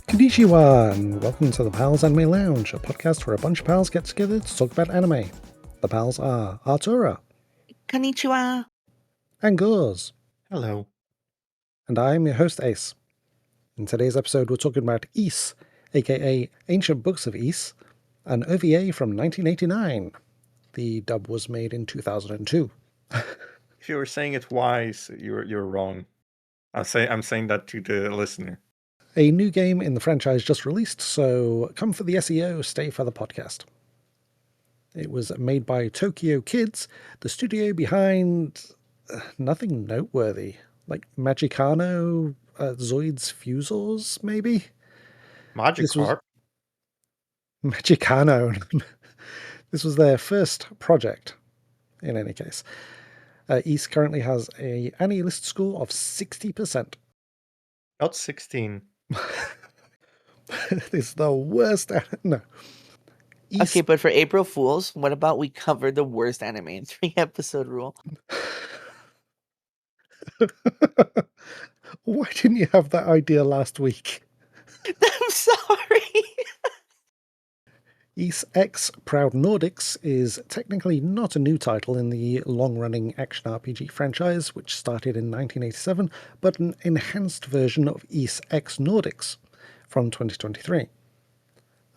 Konnichiwa, and welcome to the Pals Anime Lounge, a podcast where a bunch of pals get together to talk about anime. The pals are Artura Konnichiwa. and Gorzagorz. Hello. And I'm your host, Ace. In today's episode, we're talking about Ys, aka Ancient Books of Ys, an OVA from 1989. The dub was made in 2002. If you were saying it wise, you're wrong. I'm saying that to the listener. A new game in the franchise just released, so come for the SEO, stay for the podcast. It was made by Tokyo Kids, the studio behind nothing noteworthy, like Magicano, Zoids Fusors, maybe? Magikarp? Magicano. This was their first project, in any case. Ys currently has a Annie List score of 60%. Not 16. This is the worst. No. Ys... Okay, but for April Fools, what about we cover the worst anime in 3-episode rule? Why didn't you have that idea last week? I'm sorry. Ys X Proud Nordics is technically not a new title in the long-running action RPG franchise, which started in 1987, but an enhanced version of Ys X Nordics from 2023.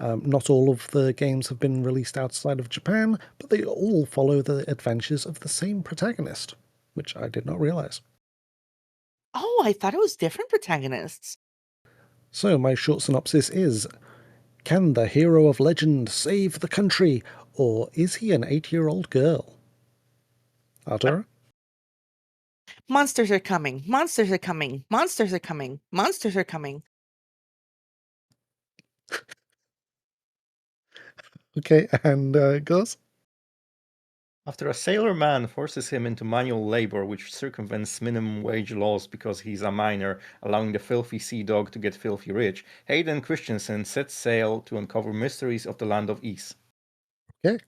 Not all of the games have been released outside of Japan, but they all follow the adventures of the same protagonist, which I did not realize. Oh, I thought it was different protagonists. So my short synopsis is: can the hero of legend save the country, or is he an 8-year-old girl? Artura? Monsters are coming. Monsters are coming. Monsters are coming. Monsters are coming. Okay, and Goz? After a sailor man forces him into manual labor, which circumvents minimum wage laws because he's a minor, allowing the filthy sea dog to get filthy rich, Hayden Christensen sets sail to uncover mysteries of the land of Ys. Okay.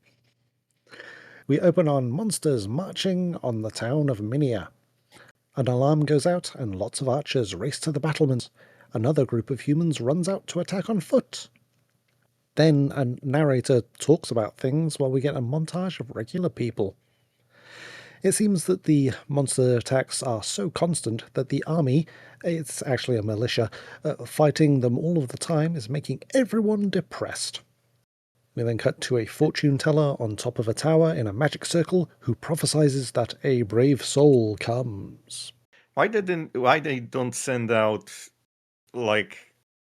We open on monsters marching on the town of Minia. An alarm goes out and lots of archers race to the battlements. Another group of humans runs out to attack on foot. Then a narrator talks about things while we get a montage of regular people. It seems that the monster attacks are so constant that the army, it's actually a militia, fighting them all of the time is making everyone depressed. We then cut to a fortune teller on top of a tower in a magic circle who prophesies that a brave soul comes. Why they don't send out, like,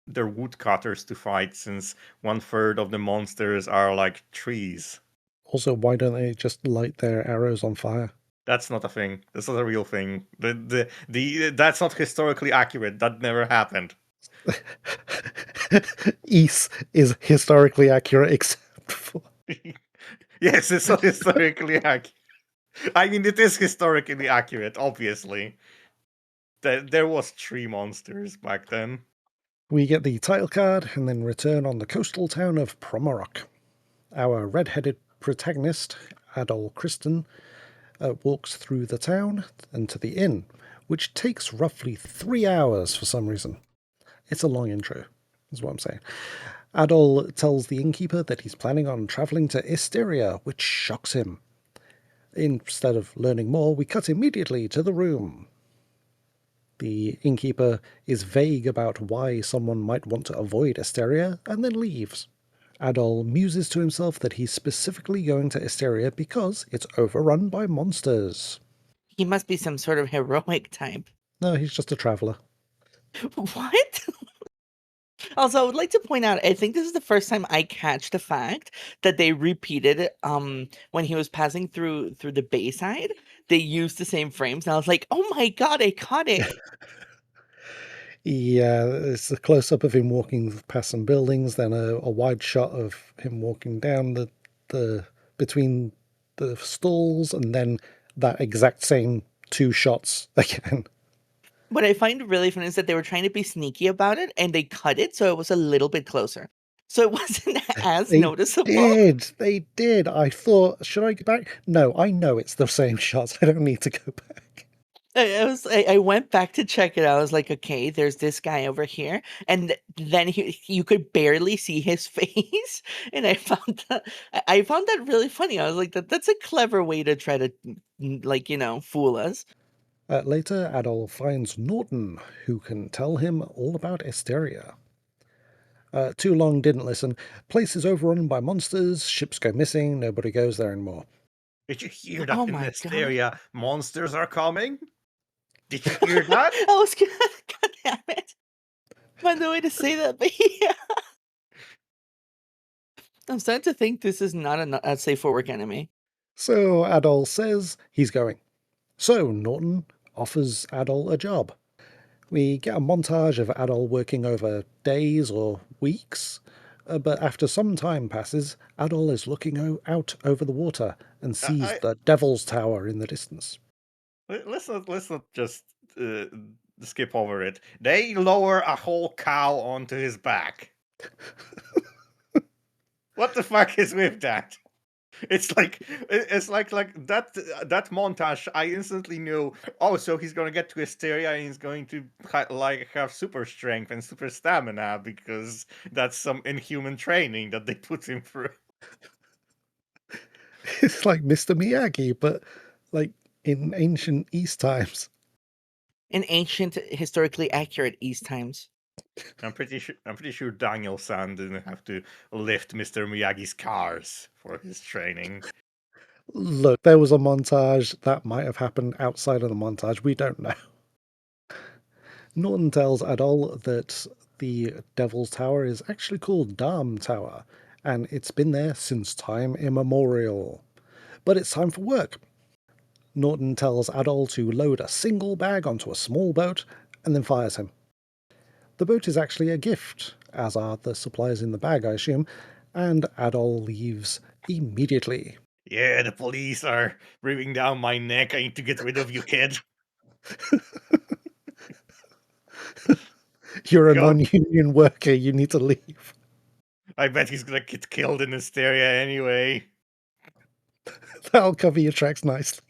their woodcutters to fight, since 1/3 of the monsters are like trees? Also, why don't they just light their arrows on fire? That's not a thing. That's not a real thing. That's not historically accurate. That never happened. Ys is historically accurate except for... Yes, it's not historically accurate. I mean, it is historically accurate, obviously. There was tree monsters back then. We get the title card and then return on the coastal town of Promarok. Our red-headed protagonist, Adol Kristen, walks through the town and to the inn, which takes roughly 3 hours for some reason. It's a long intro, is what I'm saying. Adol tells the innkeeper that he's planning on travelling to Isteria, which shocks him. Instead of learning more, we cut immediately to the room. The innkeeper is vague about why someone might want to avoid Isteria, and then leaves. Adol muses to himself that he's specifically going to Isteria because it's overrun by monsters. He must be some sort of heroic type. No, he's just a traveller. What? Also, I would like to point out, I think this is the first time I catch the fact that they repeated when he was passing through the Bayside. They used the same frames, and I was like, oh my god, I caught it. Yeah, it's a close-up of him walking past some buildings, then a wide shot of him walking down the between the stalls, and then that exact same 2 shots again. What I find really funny is that they were trying to be sneaky about it, and they cut it so it was a little bit closer. So it wasn't as noticeable. They did. I thought, should I go back? No, I know it's the same shots. I don't need to go back. I went back to check it out. I was like, okay, there's this guy over here, and then you could barely see his face, and I found that really funny. I was like, that's a clever way to try to like fool us. Later, Adol finds Norton, who can tell him all about Esteria. Too Long didn't listen. Place is overrun by monsters, ships go missing, nobody goes there anymore. Did you hear Oh that in my god! Hysteria? Monsters are coming? Did you hear that? I was gonna, God damn it! Find a way to say that, but yeah. I'm starting to think this is not a safe for work enemy. So Adol says he's going. So Norton offers Adol a job. We get a montage of Adol working over days or weeks, but after some time passes, Adol is looking out over the water and sees I, the Devil's Tower in the distance. let's not just skip over it. They lower a whole cow onto his back. What the fuck is with that? It's like that montage. I instantly knew. Oh, so he's gonna get to Hysteria and he's going to have super strength and super stamina because that's some inhuman training that they put him through. It's like Mr. Miyagi, but like in ancient East times. In ancient, historically accurate East times. I'm pretty sure Daniel-san didn't have to lift Mr. Miyagi's cars for his training. Look, there was a montage that might have happened outside of the montage. We don't know. Norton tells Adol that the Devil's Tower is actually called Dam Tower, and it's been there since time immemorial. But it's time for work. Norton tells Adol to load a single bag onto a small boat and then fires him. The boat is actually a gift, as are the supplies in the bag, I assume, and Adol leaves immediately. Yeah, the police are breathing down my neck. I need to get rid of you, kid. You're a Go. non-union worker, you need to leave. I bet he's gonna get killed in Hysteria anyway. That'll cover your tracks nicely.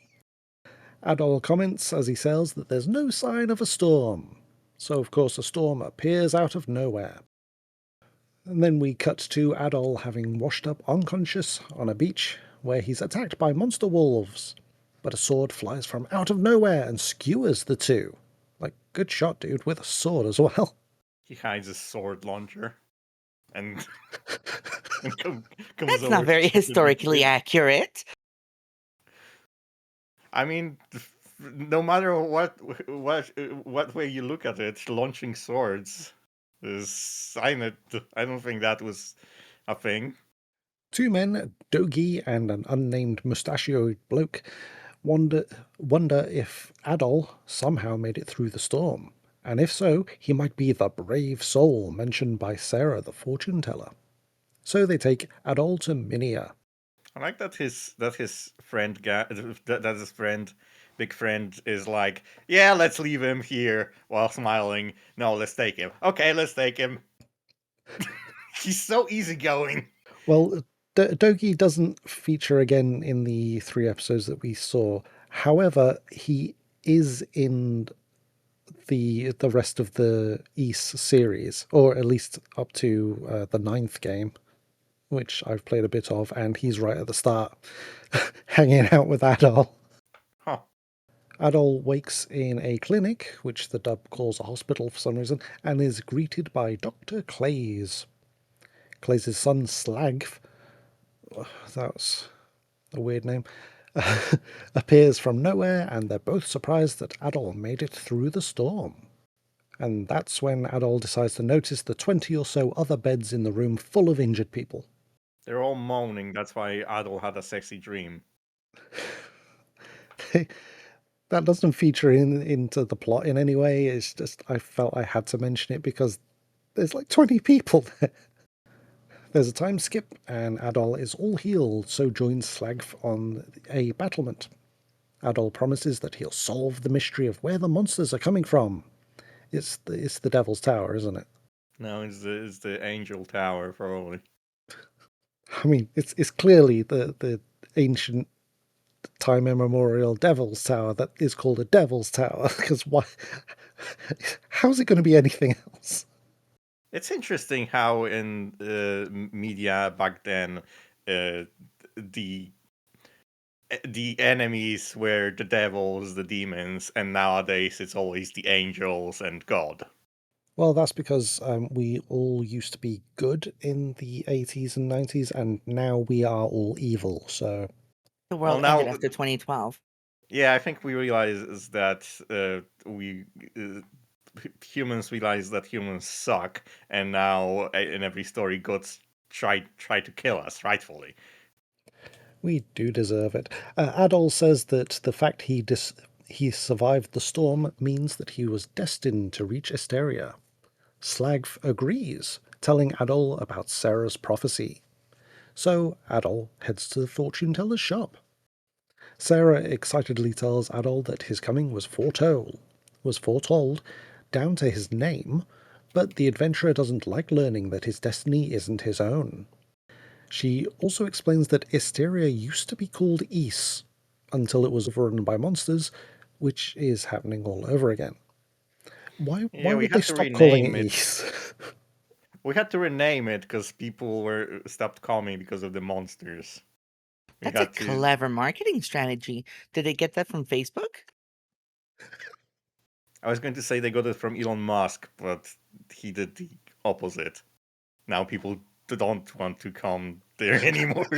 Adol comments as he says that there's no sign of a storm. So, of course, a storm appears out of nowhere. And then we cut to Adol having washed up unconscious on a beach where he's attacked by monster wolves. But a sword flies from out of nowhere and skewers the two. Like, good shot, dude, with a sword as well. He hides a sword launcher and, comes That's over. not very historically accurate. I mean, no matter what way you look at it, launching swords is I don't think that was a thing. Two men, Dogi and an unnamed mustachioed bloke, wonder if Adol somehow made it through the storm, and if so, he might be the brave soul mentioned by Sarah the fortune teller. So they take Adol to Minia. I like that his friend that his friend big friend is like, yeah, let's leave him here while smiling. No, let's take him. Okay, let's take him. He's so easygoing. Well, Dogi doesn't feature again in the 3 episodes that we saw. However, he is in the rest of the East series, or at least up to the 9th game, which I've played a bit of, and he's right at the start, hanging out with Adol. Huh. Adol wakes in a clinic, which the dub calls a hospital for some reason, and is greeted by Dr. Clays. Clays' son, Slagv, that's a weird name, appears from nowhere, and they're both surprised that Adol made it through the storm. And that's when Adol decides to notice the 20 or so other beds in the room full of injured people. They're all moaning. That's why Adol had a sexy dream. That doesn't feature into the plot in any way. It's just I felt I had to mention it because there's like 20 people there. There's a time skip, and Adol is all healed, so joins Slagv on a battlement. Adol promises that he'll solve the mystery of where the monsters are coming from. It's the Devil's Tower, isn't it? No, it's the Angel Tower, probably. I mean, it's clearly the ancient time immemorial Devil's Tower that is called a Devil's Tower, because why? How's it going to be anything else? It's interesting how in media back then, the enemies were the devils, the demons, and nowadays it's always the angels and God. Well, that's because we all used to be good in the 80s and 90s, and now we are all evil, so... The Well, world now, ended after 2012. yeah, I think we realize is that humans realize that humans suck, and now in every story, gods try to kill us, rightfully. We do deserve it. Adol says that the fact he survived the storm means that he was destined to reach Esteria. Slagv agrees, telling Adol about Sarah's prophecy. So Adol heads to the fortune teller's shop. Sarah excitedly tells Adol that his coming was foretold down to his name, but the adventurer doesn't like learning that his destiny isn't his own. She also explains that Esteria used to be called Ys until it was overrun by monsters, which is happening all over again. Why we would they had to stop calling it rename it. Ys? We had to rename it because people were stopped calling because of the monsters. That's a clever marketing strategy. Did they get that from Facebook? I was going to say they got it from Elon Musk, but he did the opposite. Now people don't want to come there anymore.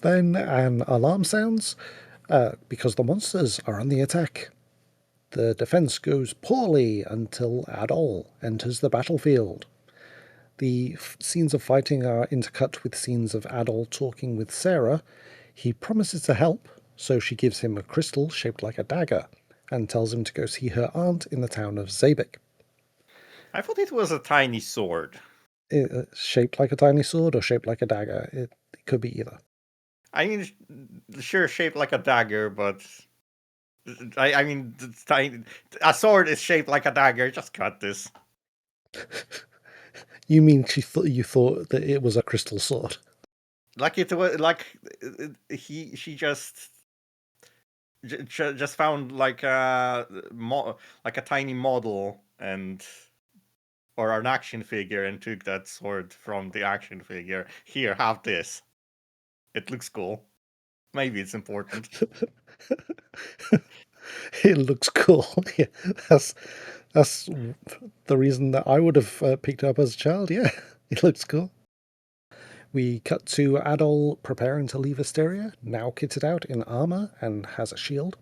Then an alarm sounds because the monsters are on the attack. The defense goes poorly until Adol enters the battlefield. The scenes of fighting are intercut with scenes of Adol talking with Sarah. He promises to help, so she gives him a crystal shaped like a dagger and tells him to go see her aunt in the town of Zabik. I thought it was a tiny sword. Shaped like a tiny sword or shaped like a dagger? It could be either. I mean, sure, shaped like a dagger, but I mean, a sword is shaped like a dagger. Just cut this. You mean you thought that it was a crystal sword? Like it was like she just found like a tiny model or an action figure and took that sword from the action figure. Here, have this. It looks cool. Maybe it's important. It looks cool. Yeah, that's the reason that I would have picked it up as a child. Yeah, it looks cool. We cut to Adol preparing to leave Asteria, now kitted out in armor and has a shield.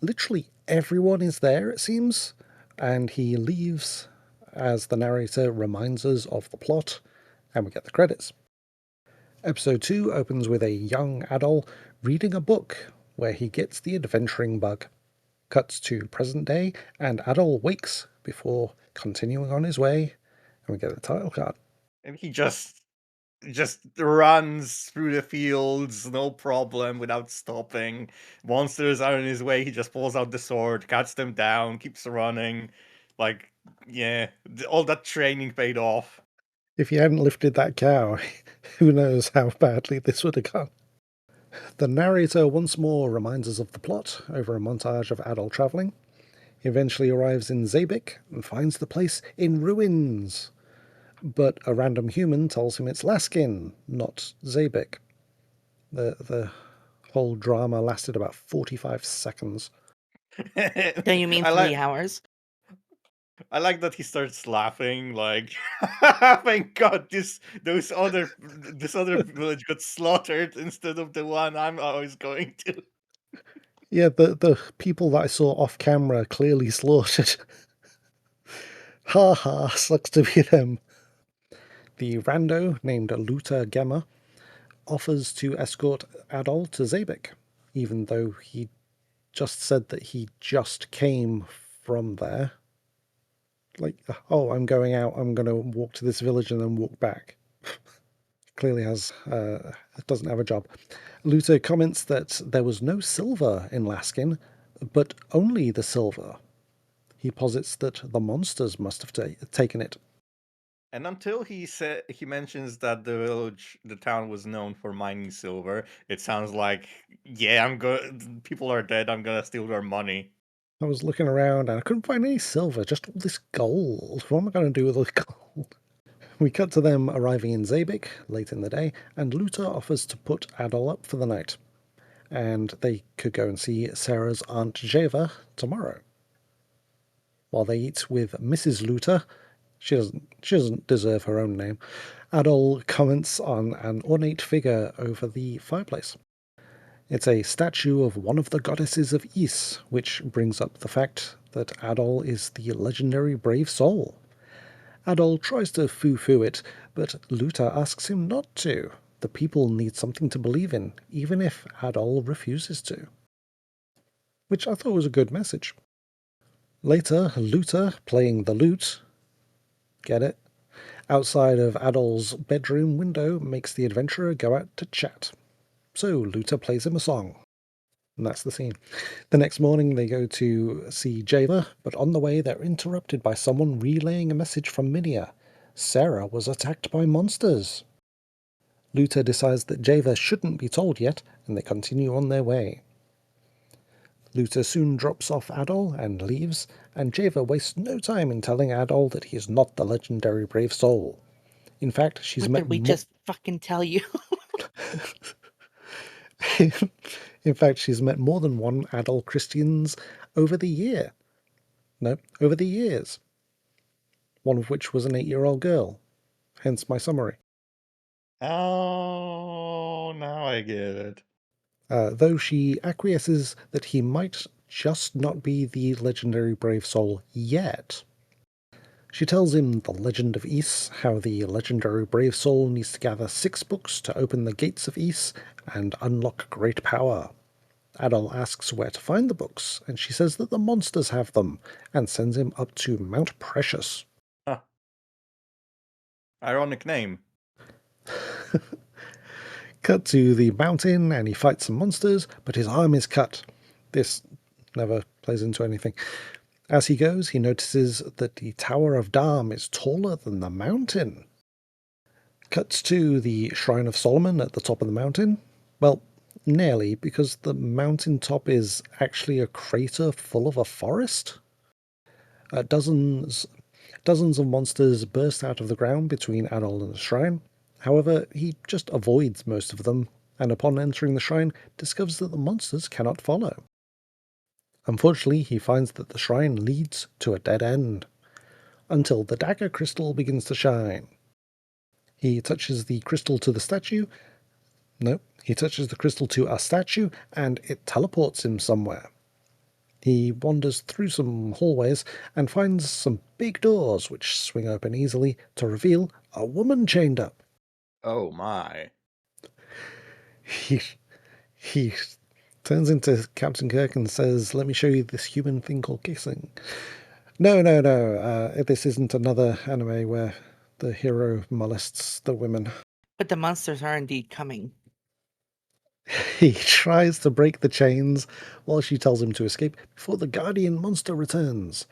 Literally everyone is there, it seems, and he leaves as the narrator reminds us of the plot, and we get the credits. Episode 2 opens with a young Adol reading a book where he gets the adventuring bug. Cuts to present day, and Adol wakes before continuing on his way, and we get the title card. And he just runs through the fields, no problem, without stopping. Monsters are in his way, he just pulls out the sword, cuts them down, keeps running. Like, yeah, all that training paid off. If you hadn't lifted that cow, who knows how badly this would have gone. The narrator once more reminds us of the plot over a montage of Adol travelling. He eventually arrives in Zabik and finds the place in ruins. But a random human tells him it's Laskin, not Zabik. The whole drama lasted about 45 seconds. Don't you mean 3 hours? I like that he starts laughing, like, thank God this other village got slaughtered instead of the one I'm always going to. Yeah, the people that I saw off camera clearly slaughtered. Ha ha, sucks to be them. The rando, named Luta Gemma, offers to escort Adol to Zabik, even though he just said that he just came from there. Like, oh, I'm going out, I'm going to walk to this village and then walk back. Clearly doesn't have a job. Luta comments that there was no silver in Laskin, but only the silver. He posits that the monsters must have taken it. And until he mentions that the town was known for mining silver, it sounds like, yeah, people are dead, I'm gonna steal their money. I was looking around and I couldn't find any silver, just all this gold. What am I going to do with all the gold? We cut to them arriving in Zabik late in the day, and Luta offers to put Adol up for the night. And they could go and see Sarah's Aunt Jeva tomorrow. While they eat with Mrs. Luta, she doesn't deserve her own name, Adol comments on an ornate figure over the fireplace. It's a statue of one of the goddesses of Ys, which brings up the fact that Adol is the legendary brave soul. Adol tries to foo-foo it, but Luta asks him not to. The people need something to believe in, even if Adol refuses to. Which I thought was a good message. Later, Luta, playing the lute, get it? Outside of Adol's bedroom window makes the adventurer go out to chat. So Luta plays him a song. And that's the scene. The next morning they go to see Java, but on the way they're interrupted by someone relaying a message from Minia. Sarah was attacked by monsters. Luta decides that Java shouldn't be told yet, and they continue on their way. Luta soon drops off Adol and leaves, and Java wastes no time in telling Adol that he is not the legendary brave soul. In fact, she's What met did we just fucking tell you? In fact, she's met more than one adult Christians over the year. No, over the years. One of which was an 8-year-old girl. Hence my summary. Oh, now I get it. Though she acquiesces that he might just not be the legendary brave soul yet. She tells him the legend of Ys, how the legendary brave soul needs to gather 6 books to open the gates of Ys and unlock great power. Adol asks where to find the books, and she says that the monsters have them, and sends him up to Mount Precious. Huh. Ironic name. Cut to the mountain, and he fights some monsters, but his arm is cut. This never plays into anything. As he goes, he notices that the Tower of Dam is taller than the mountain. Cuts to the Shrine of Solomon at the top of the mountain. Well, nearly, because the mountain top is actually a crater full of a forest. Dozens of monsters burst out of the ground between Adol and the shrine. However, he just avoids most of them, and upon entering the shrine, discovers that the monsters cannot follow. Unfortunately, he finds that the shrine leads to a dead end, until the dagger crystal begins to shine. He touches the crystal to the statue. No, he touches the crystal to a statue, and it teleports him somewhere. He wanders through some hallways and finds some big doors which swing open easily to reveal a woman chained up. Oh my. He turns into Captain Kirk and says, "Let me show you this human thing called kissing." No, this isn't another anime where the hero molests the women. But the monsters are indeed coming. He tries to break the chains while she tells him to escape before the Guardian Monster returns.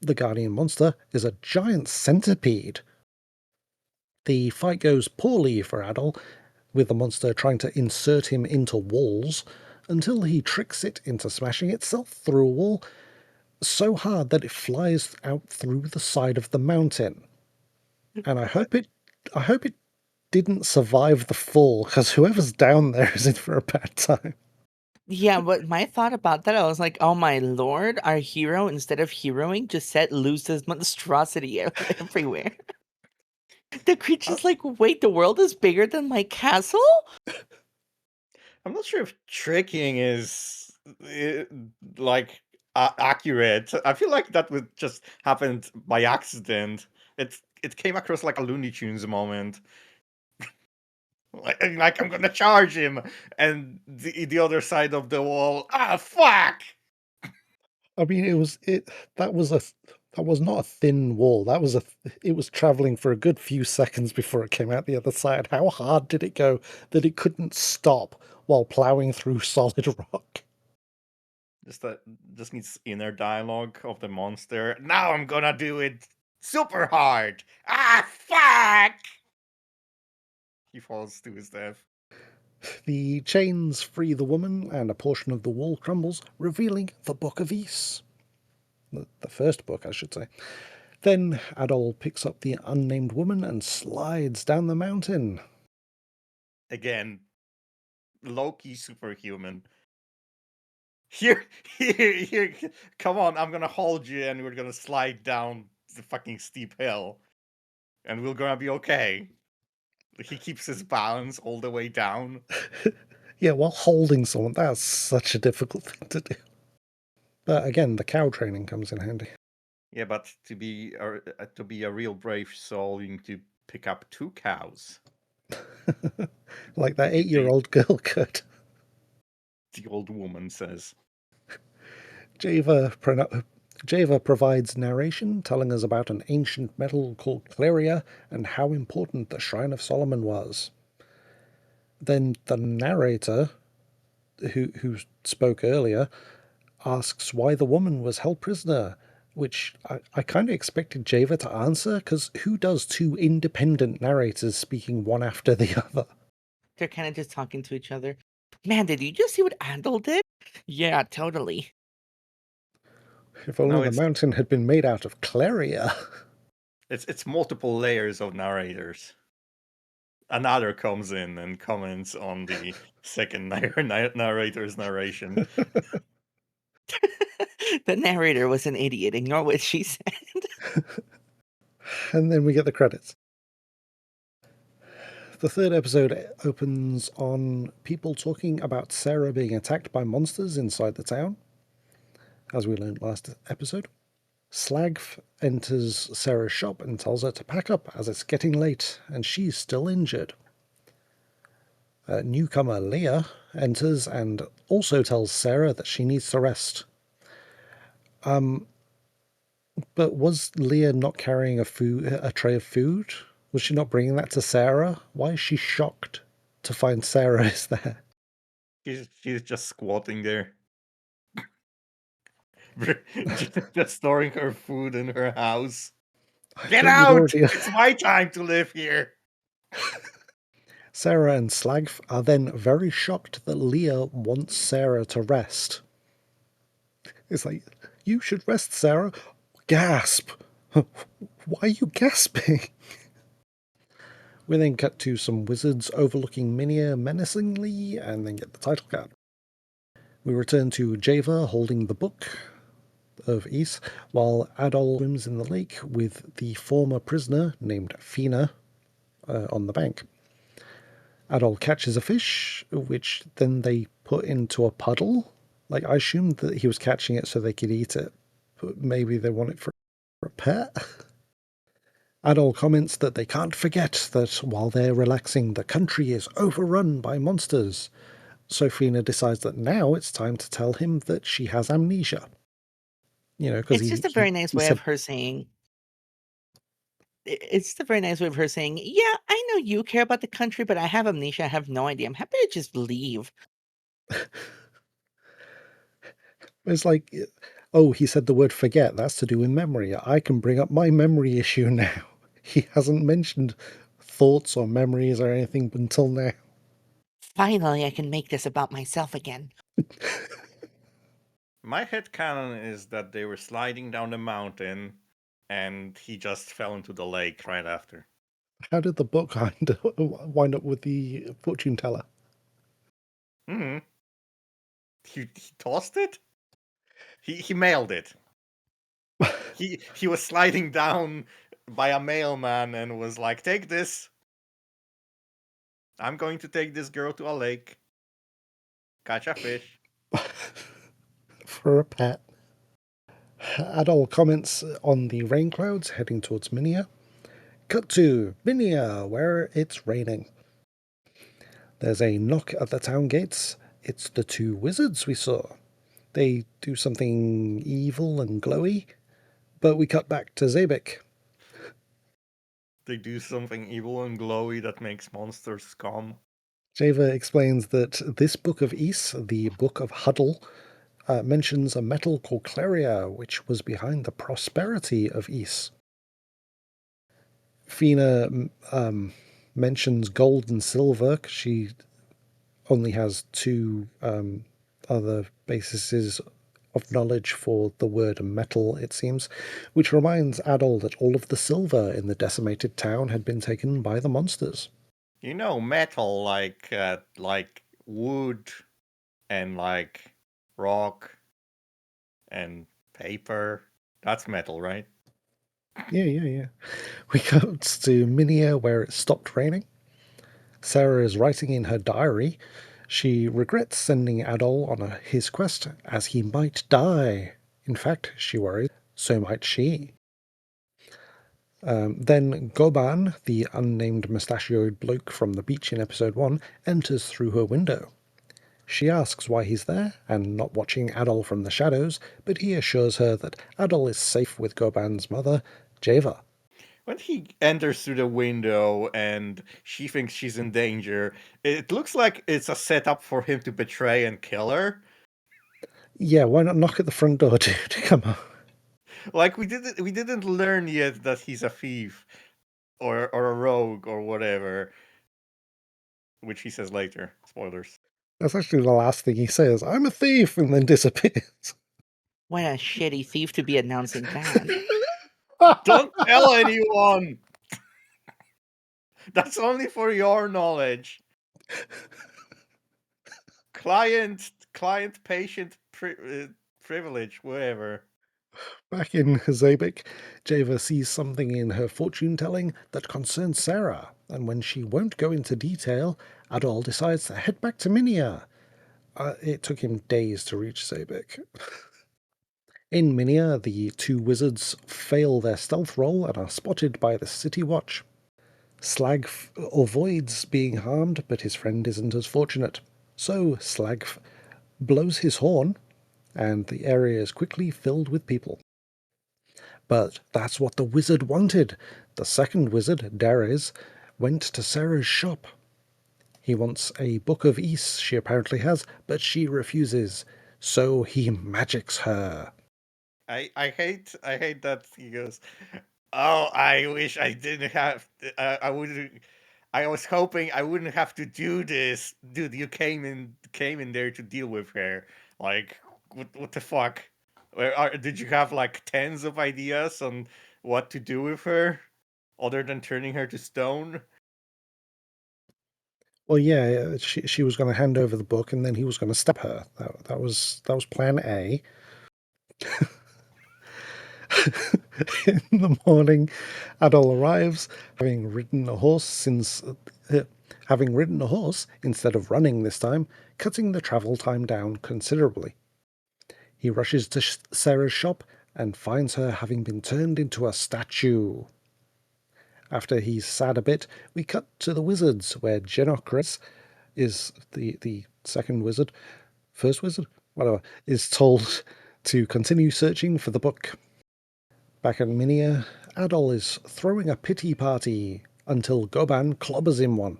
The Guardian Monster is a giant centipede. The fight goes poorly for Adol, with the monster trying to insert him into walls, until he tricks it into smashing itself through a wall so hard that it flies out through the side of the mountain. And I hope it didn't survive the fall, because whoever's down there is in for a bad time. Yeah, but my thought about that, I was like, oh my lord, our hero, instead of heroing, just set loose this monstrosity out everywhere. The creature's like, wait, the world is bigger than my castle? I'm not sure if tricking is like accurate. I feel like that would just happen by accident. It came across like a Looney Tunes moment. Like I'm gonna charge him, and the other side of the wall. Ah, fuck! I mean, that was not a thin wall. It was traveling for a good few seconds before it came out the other side. How hard did it go that it couldn't stop while plowing through solid rock? Just needs inner dialogue of the monster. Now I'm gonna do it Super hard! Ah, fuck! He falls to his death. The chains free the woman, and a portion of the wall crumbles, revealing the Book of Ys. The first book, I should say. Then Adol picks up the unnamed woman and slides down the mountain. Again, low-key superhuman. Here, come on, I'm gonna hold you and we're gonna slide down the fucking steep hill. And we're gonna be okay. He keeps his balance all the way down. Yeah, while holding someone, that's such a difficult thing to do. But again, the cow training comes in handy. Yeah, but to be a real brave soul, you need to pick up 2 cows. Like that 8-year-old girl could. The old woman says. Java provides narration, telling us about an ancient metal called Cleria and how important the Shrine of Solomon was. Then the narrator, who spoke earlier, asks why the woman was held prisoner, which I kind of expected Java to answer, because who does 2 independent narrators speaking one after the other? They're kind of just talking to each other. Man, did you just see what Andal did? Yeah, totally. If only the mountain had been made out of Cleria. It's multiple layers of narrators. Another comes in and comments on the second narrator's narration. The narrator was an idiot. Ignore what she said. And then we get the credits. The third episode opens on people talking about Sarah being attacked by monsters inside the town, as we learned last episode. Slagf enters Sarah's shop and tells her to pack up as it's getting late and she's still injured. Newcomer Leah enters and also tells Sarah that she needs to rest. But was Leah not carrying a tray of food? Was she not bringing that to Sarah? Why is she shocked to find Sarah is there? She's just squatting there. just storing her food in her house. Get out! It's my time to live here! Sarah and Slagf are then very shocked that Leah wants Sarah to rest. It's like, you should rest, Sarah. Gasp! Why are you gasping? We then cut to some wizards overlooking Minia menacingly and then get the title card. We return to Java holding the book of Ys, while Adol swims in the lake with the former prisoner named Fina on the bank. Adol catches a fish, which then they put into a puddle. Like, I assumed that he was catching it so they could eat it, but maybe they want it for a pet? Adol comments that they can't forget that while they're relaxing, the country is overrun by monsters. So Fina decides that now it's time to tell him that she has amnesia. You know, because it's just a very nice way of her saying. It's just a very nice way of her saying, "Yeah, I know you care about the country, but I have amnesia. I have no idea. I'm happy to just leave." It's like, oh, he said the word forget. That's to do with memory. I can bring up my memory issue now. He hasn't mentioned thoughts or memories or anything until now. Finally, I can make this about myself again. My headcanon is that they were sliding down the mountain and he just fell into the lake right after. How did the book wind up with the fortune teller? He tossed it? He mailed it. he was sliding down by a mailman and was like, take this. I'm going to take this girl to a lake. Catch a fish. For a pet. Adol comments on the rain clouds heading towards Minia. Cut to Minia, where it's raining. There's a knock at the town gates. It's the 2 wizards we saw. They do something evil and glowy, but we cut back to Zabik. They do something evil and glowy that makes monsters come. Java explains that this book of Ys, the Book of Huddle, mentions a metal called Cleria, which was behind the prosperity of Ys. Fina mentions gold and silver 'cause she only has two other bases of knowledge for the word metal, it seems, which reminds Adol that all of the silver in the decimated town had been taken by the monsters. Metal like wood and like rock and paper. That's metal, right? Yeah. We got to Minia where it stopped raining. Sarah is writing in her diary. She regrets sending Adol on his quest as he might die. In fact, she worries, so might she. Then Goban, the unnamed mustachioed bloke from the beach in episode 1, enters through her window. She asks why he's there and not watching Adol from the shadows, but he assures her that Adol is safe with Goban's mother, Java. When he enters through the window and she thinks she's in danger, it looks like it's a setup for him to betray and kill her. Yeah, why not knock at the front door, dude? Come on. Like we didn't learn yet that he's a thief or a rogue or whatever, which he says later. Spoilers. That's actually the last thing he says. I'm a thief, and then disappears. What a shitty thief to be announcing that. Don't tell anyone. That's only for your knowledge. Client patient privilege, whatever. Back in Zabik, Java sees something in her fortune telling that concerns Sarah, and when she won't go into detail, Adol decides to head back to Minia. It took him days to reach Zabik. In Minia, the two wizards fail their stealth roll and are spotted by the city watch. Slag avoids being harmed, but his friend isn't as fortunate. So Slag blows his horn, and the area is quickly filled with people. But that's what the wizard wanted. The second wizard, Dares, went to Sarah's shop. He wants a book of Ys she apparently has, but she refuses. So he magics her. I hate that he goes, oh, I wish I didn't have. I would. I was hoping I wouldn't have to do this, dude. You came in there to deal with her. Like, what the fuck? Did you have like tens of ideas on what to do with her, other than turning her to stone? Well, yeah, she was going to hand over the book, and then he was going to stab her. That was Plan A. In the morning, Adol arrives, having ridden a horse instead of running this time, cutting the travel time down considerably. He rushes to Sarah's shop and finds her having been turned into a statue. After he's sad a bit, we cut to the wizards, where Genocris is the second wizard, first wizard, whatever, is told to continue searching for the book. Back in Minia, Adol is throwing a pity party until Goban clobbers him one.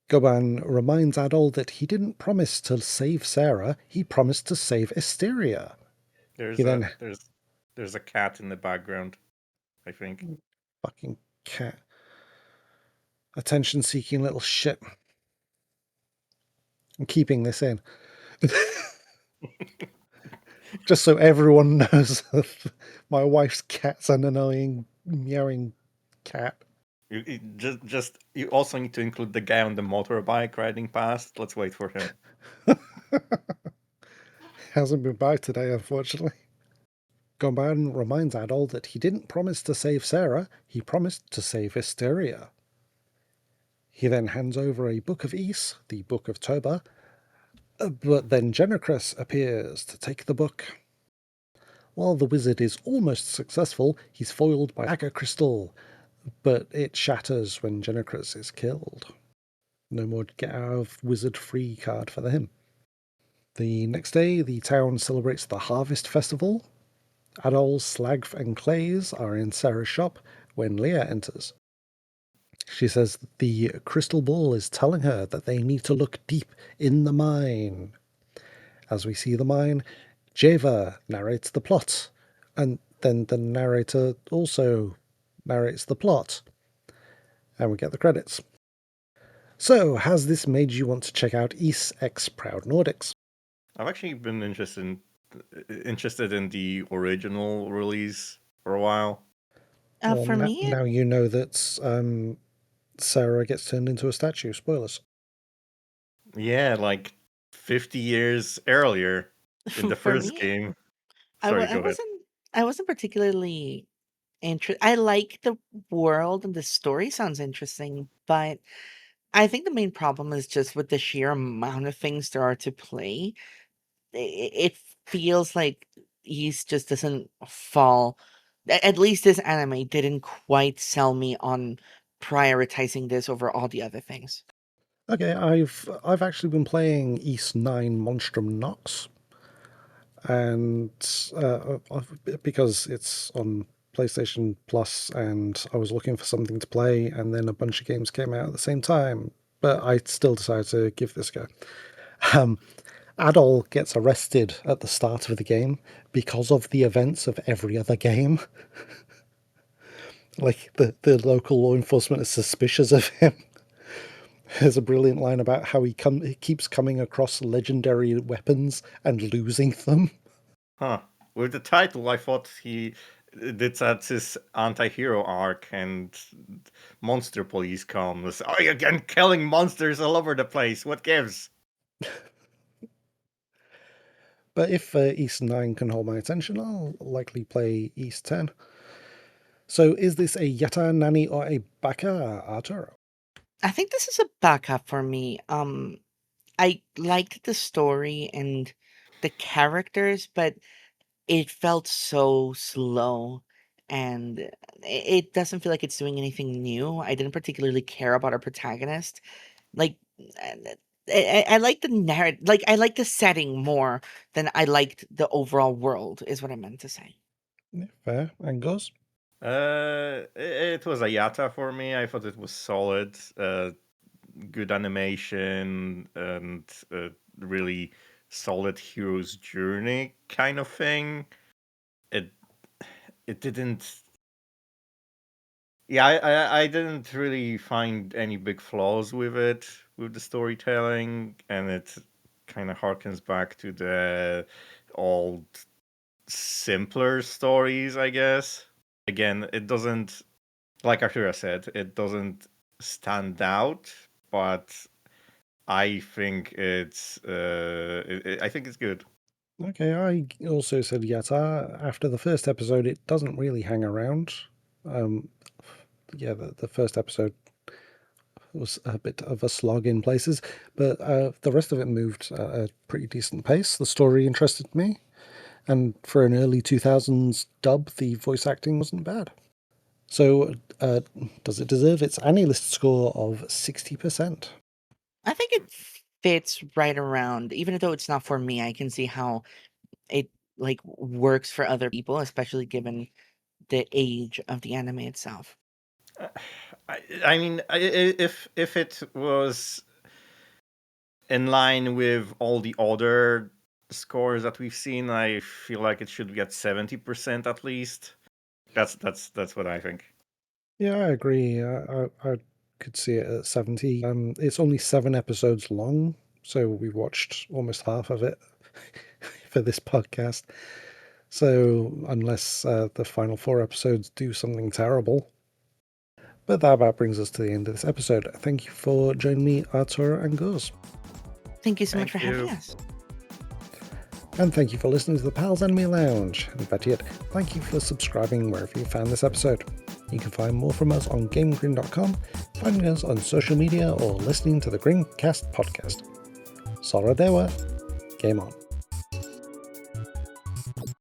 Goban reminds Adol that he didn't promise to save Sarah, he promised to save Esteria. There's a cat in the background, I think. Fucking cat. Attention-seeking little shit. I'm keeping this in. Just so everyone knows that my wife's cat's an annoying, meowing cat. You also need to include the guy on the motorbike riding past. Let's wait for him. Hasn't been by today, unfortunately. Goban reminds Adol that he didn't promise to save Sarah, he promised to save Esteria. He then hands over a book of Ys, the Book of Toba, but then Genocris appears to take the book. While the wizard is almost successful, he's foiled by dagger crystal, but it shatters when Genocris is killed. No more get out of wizard free card for him. The next day, the town celebrates the Harvest Festival. Adol, Slag, and Clays are in Sarah's shop when Leah enters. She says the crystal ball is telling her that they need to look deep in the mine. As we see the mine, Java narrates the plot, and then the narrator also narrates the plot. And we get the credits. So, has this made you want to check out Ys X Proud Nordics? I've actually been interested in the original release for a while. Well, For me, now you know that Sarah gets turned into a statue. Spoilers. Yeah, like 50 years earlier in the for first me, game. I, Sorry, wa- go ahead. I wasn't particularly interested. I like the world and the story sounds interesting, but I think the main problem is just with the sheer amount of things there are to play. It feels like he's just doesn't fall. At least this anime didn't quite sell me on prioritizing this over all the other things. Okay, I've actually been playing Ys 9 Monstrum Nox, and because it's on PlayStation Plus, and I was looking for something to play, and then a bunch of games came out at the same time, but I still decided to give this a go. Adol gets arrested at the start of the game because of the events of every other game. Like, the local law enforcement is suspicious of him. There's a brilliant line about how he keeps coming across legendary weapons and losing them. Huh. With the title, I thought that's his anti-hero arc, and Monster Police comes. Oh, again, killing monsters all over the place. What gives? But if Ys 9 can hold my attention, I'll likely play Ys 10. So is this a Yata, Nani, or a Baka, Arturo? I think this is a backup for me. I liked the story and the characters, but it felt so slow and it doesn't feel like it's doing anything new. I didn't particularly care about our protagonist. Like I like the narrative, like I like the setting more than I liked the overall world, is what I meant to say. Yeah, fair. And Goz? It was a Yata for me. I thought it was solid. Good animation and really solid hero's journey kind of thing. It didn't. Yeah, I didn't really find any big flaws with it, with the storytelling, and it kind of harkens back to the old simpler stories, I guess. Again, it doesn't, like Artura said, it doesn't stand out, but I think I think it's good. Okay, I also said Yata. After the first episode, it doesn't really hang around. Yeah, the first episode was a bit of a slog in places, but the rest of it moved at a pretty decent pace. The story interested me, and for an early 2000s dub, the voice acting wasn't bad. So, does it deserve its AniList score of 60%? I think it fits right around, even though it's not for me, I can see how it like works for other people, especially given the age of the anime itself. I mean, if it was in line with all the other scores that we've seen, I feel like it should get 70% at least. That's what I think. Yeah, I agree. I could see it at 70. It's only 7 episodes long, so we watched almost half of it for this podcast. So, unless the final 4 episodes do something terrible. But that about brings us to the end of this episode. Thank you for joining me, Artura and Goz. Thank you so much Thank for having you. us. And thank you for listening to the Pals Anime Lounge. And better yet, thank you for subscribing wherever you found this episode. You can find more from us on GameGrin.com, finding us on social media, or listening to the Grincast podcast. Sora Dewa, game on.